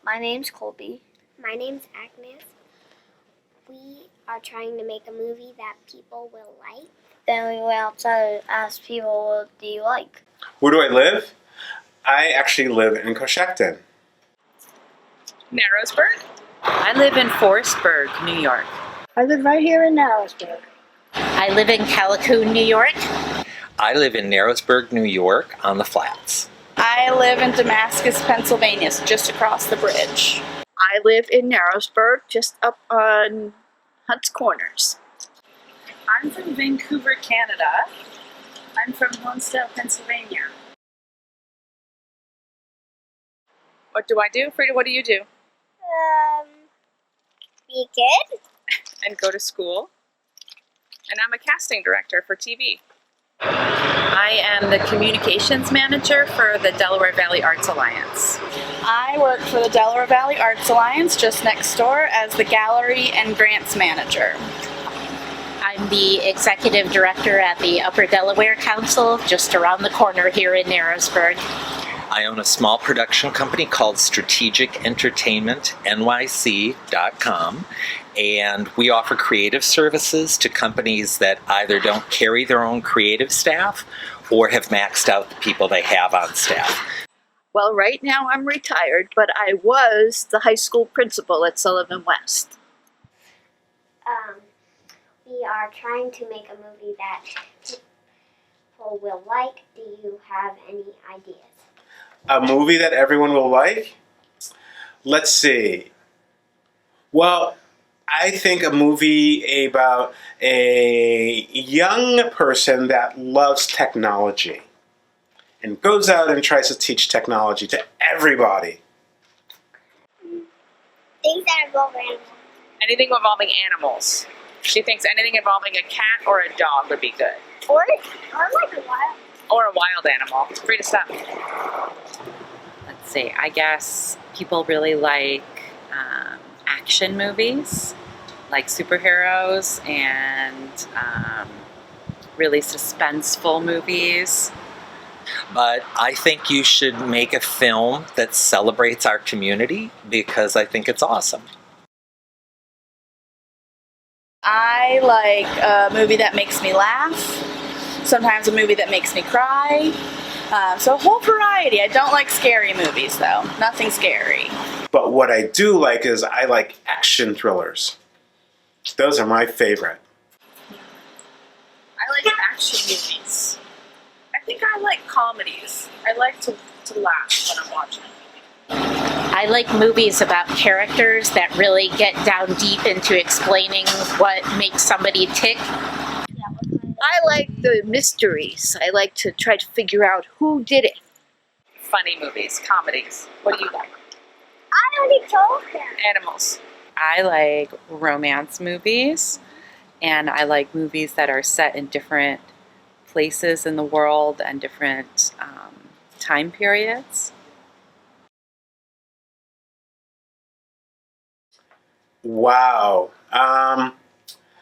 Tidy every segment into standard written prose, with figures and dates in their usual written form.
My name's Colby. My name's Agnes. We are trying to make a movie that people will like. Then we went outside and asked people, what do you like? Where do I live? I actually live in Coshocton. Narrowsburg? I live in Forestburg, New York. I live right here in Narrowsburg. I live in Callicoon, New York. I live in Narrowsburg, New York, on the flats. I live in Damascus, Pennsylvania, just across the bridge. I live in Narrowsburg, just up on Hunt's Corners. I'm from Vancouver, Canada. I'm from Honesdale, Pennsylvania. What do I do? Frida, what do you do? Be a kid. And go to school. And I'm a casting director for TV. I am the communications manager for the Delaware Valley Arts Alliance. I work for the Delaware Valley Arts Alliance just next door as the gallery and grants manager. I'm the executive director at the Upper Delaware Council, just around the corner here in Narrowsburg. I own a small production company called Strategic Entertainment NYC.com, and we offer creative services to companies that either don't carry their own creative staff or have maxed out the people they have on staff. Well, right now I'm retired, but I was the high school principal at Sullivan West. We are trying to make a movie that people will like. Do you have any ideas? A movie that everyone will like? Let's see. Well, I think a movie about a young person that loves technology and goes out and tries to teach technology to everybody. Things that involve animals. Anything involving animals. She thinks anything involving a cat or a dog would be good. Or like a wild. Or a wild animal. Frida, stop. Let's see, I guess people really like action movies, like superheroes, and really suspenseful movies. But I think you should make a film that celebrates our community because I think it's awesome. I like a movie that makes me laugh, sometimes a movie that makes me cry. So a whole variety. I don't like scary movies though. Nothing scary. But what I do like is I like action thrillers. Those are my favorite. I like action movies. I think I like comedies. I like to laugh when I'm watching a movie. I like movies about characters that really get down deep into explaining what makes somebody tick. I like the mysteries. I like to try to figure out who did it. Funny movies, comedies. What do you like? I already told them. Animals. I like romance movies, and I like movies that are set in different places in the world and different time periods. Wow.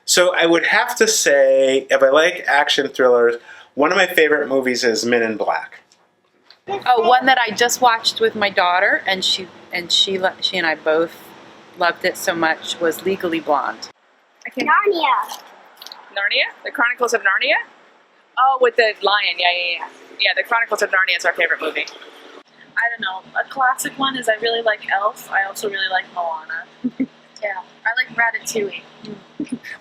So I would have to say, if I like action thrillers, one of my favorite movies is Men in Black. Oh, one that I just watched with my daughter, and she and I both loved it so much, was Legally Blonde. Narnia. Narnia? The Chronicles of Narnia? Oh, with the lion. Yeah. Yeah, The Chronicles of Narnia is our favorite movie. I don't know. A classic one is I really like Elf. I also really like Moana. Yeah. I like Ratatouille.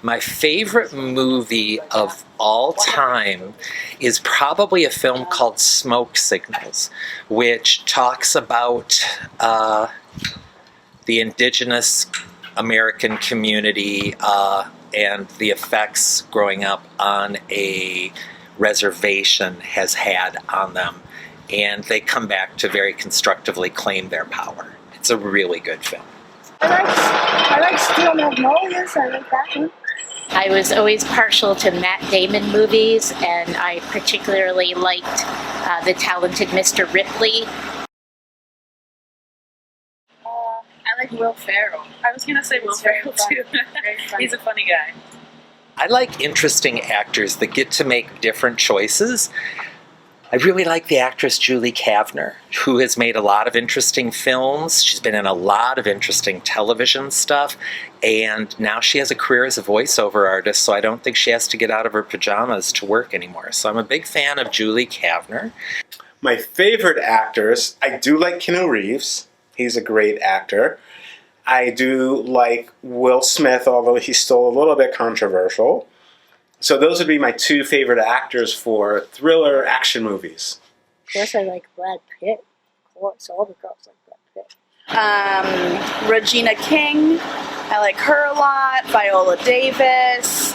My favorite movie of all time is probably a film called Smoke Signals, which talks about the indigenous American community and the effects growing up on a reservation has had on them. And they come back to very constructively claim their power. It's a really good film. I like Steel Magnolias. I like that one. I was always partial to Matt Damon movies, and I particularly liked The Talented Mr. Ripley. I like Will Ferrell. I was going to say Will Ferrell too. He's a funny guy. I like interesting actors that get to make different choices I really like the actress Julie Kavner, who has made a lot of interesting films. She's been in a lot of interesting television stuff, and now she has a career as a voiceover artist, so I don't think she has to get out of her pajamas to work anymore. So I'm a big fan of Julie Kavner. My favorite actors, I do like Keanu Reeves. He's a great actor. I do like Will Smith, although he's still a little bit controversial. So those would be my two favorite actors for thriller action movies. Of course, I like Brad Pitt. Of course, all the girls like Brad Pitt. Regina King, I like her a lot. Viola Davis.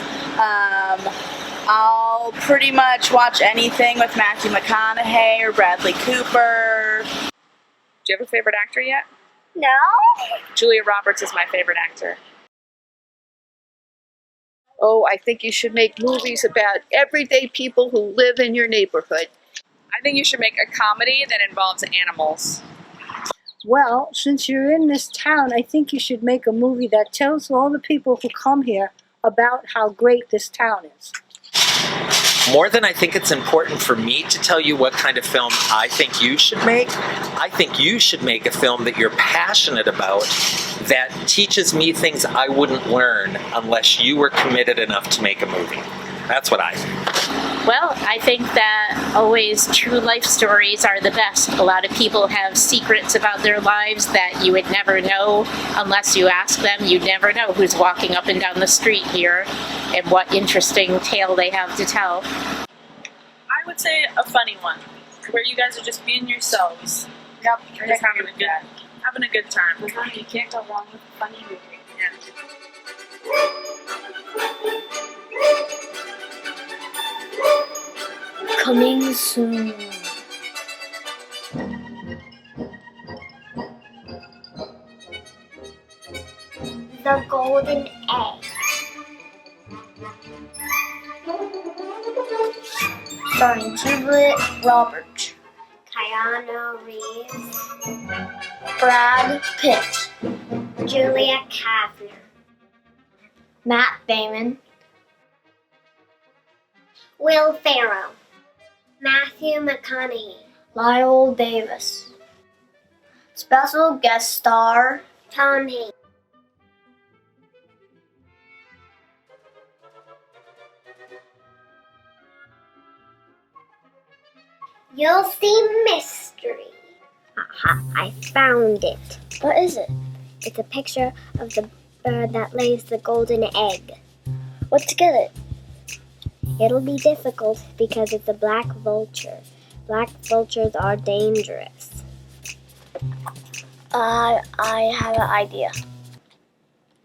I'll pretty much watch anything with Matthew McConaughey or Bradley Cooper. Do you have a favorite actor yet? No? Julia Roberts is my favorite actor. Oh, I think you should make movies about everyday people who live in your neighborhood. I think you should make a comedy that involves animals. Well, since you're in this town, I think you should make a movie that tells all the people who come here about how great this town is. More than I think it's important for me to tell you what kind of film I think you should make, I think you should make a film that you're passionate about that teaches me things I wouldn't learn unless you were committed enough to make a movie. That's what I think. Well, I think that always true life stories are the best. A lot of people have secrets about their lives that you would never know unless you ask them. You'd never know who's walking up and down the street here and what interesting tale they have to tell. I would say a funny one, where you guys are just being yourselves. Yep, Just having a good time. You can't go wrong with a funny movie. Coming soon. The Golden Egg. Starring Julia Roberts, Keanu Reeves. Brad Pitt, Julia Kavner. Matt Damon, Will Ferrell. Matthew McConaughey. Viola Davis. Special guest star Tom Hanks. You'll see mystery. Aha, I found it. What is it? It's a picture of the bird that lays the golden egg. Let's get it. It'll be difficult because it's a black vulture. Black vultures are dangerous. I have an idea.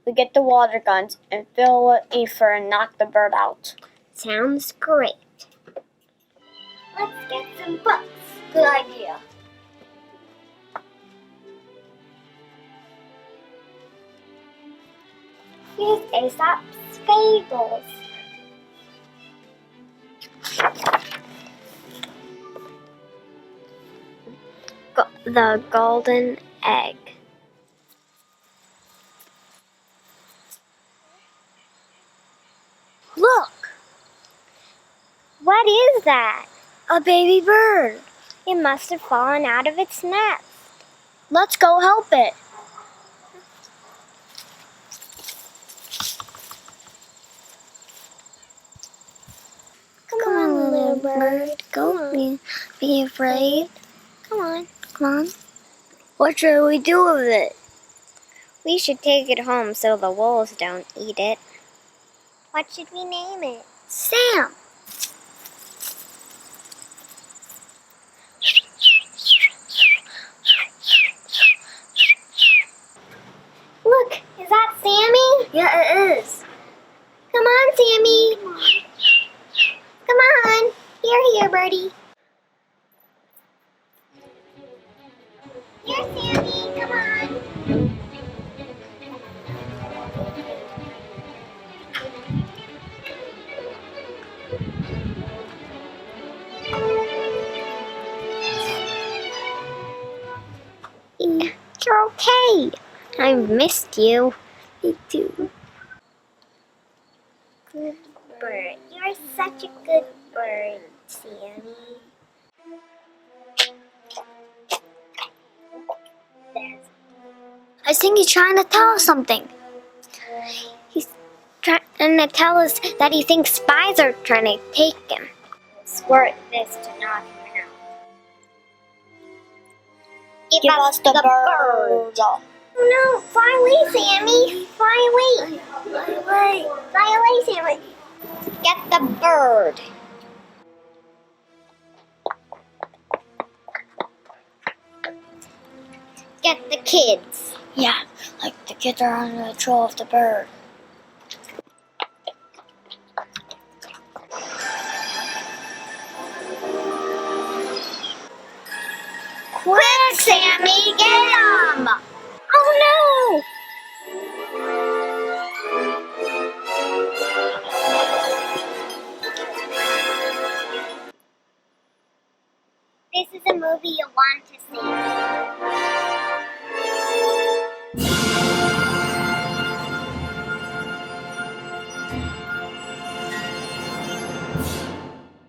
We get the water guns and fill it with ether and knock the bird out. Sounds great. Let's get some books. Good idea. Here's Aesop's Fables. The Golden Egg. Look, What is that? a baby bird. It must have fallen out of its nest. Let's go help it. Come on, little bird. Don't be afraid. Come on. Come on. What should we do with it? We should take it home so the wolves don't eat it. What should we name it? Sam. Look, is that Sammy? Yeah, it is. Come on, Sammy. Come on. Here, birdie. Here, Sammy. Come on. You're okay. I've missed you. Me too. Good bird. You're such a good bird, Sammy. I think he's trying to tell us something. He's trying to tell us that he thinks spies are trying to take him. Squirt this to knock him out. Give us the bird. No, fly away, Sammy. Fly away. Fly away, Sammy. Get the bird. Get the kids. Yeah, like the kids are under control of the bird. Quick, Sammy, get him! Oh no! This is a movie you'll want to see.